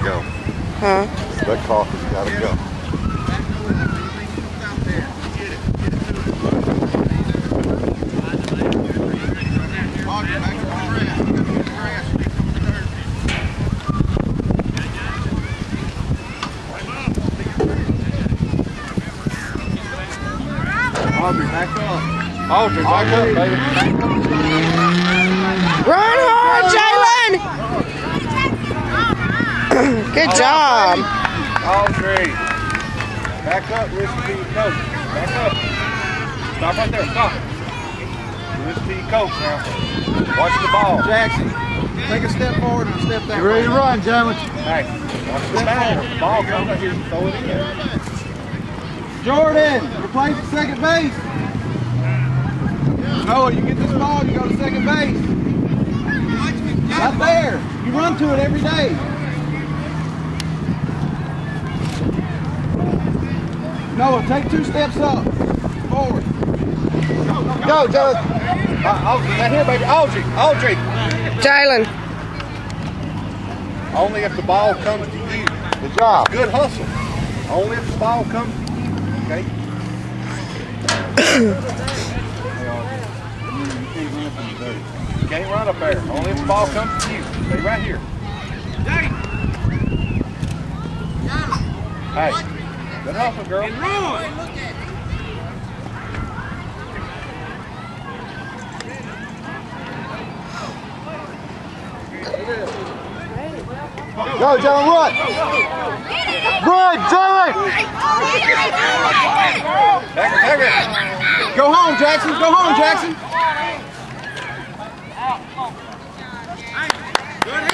go. Huh? That coffee's gotta go. Audrey, back up. Audrey, back up, baby. Run hard, Jalen! Good job. Audrey. Back up, listen to your coach. Back up. Stop right there, stop. Listen to your coach now. Watch the ball. Jackson, take a step forward and a step that way. You ready to run, Jalen? Hey, watch the ball. The ball comes out here, throw it in. Jordan, you're playing for second base. Noah, you get this ball, you go to second base. Right there. You run to it every day. Noah, take 2 steps up. Forward. Go, Jalen. Audrey, right here, baby. Audrey. Jalen. Only if the ball comes to you. Good job. Good hustle. Only if the ball comes to you. Okay? You can't run up there. Only if the ball comes to you. Stay right here. Hey, good hustle, girl. Go, Jalen, run! Run, Jalen! Take it. Go home, Jackson. Go home, Jackson.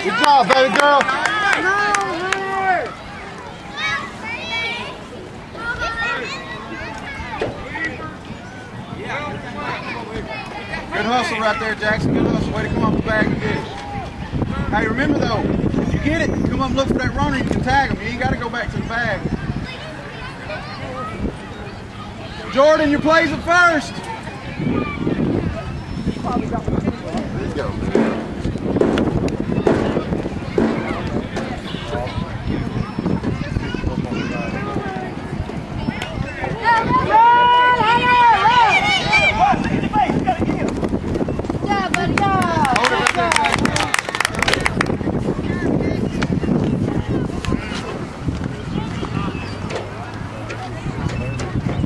Good job, baby girl. Good hustle right there, Jackson. Good hustle. Way to come off the bag and get it. Hey, remember though, if you get it, come up and look for that runner, you can tag him. You ain't got to go back to the bag. Jordan, your plays at first. Let's go.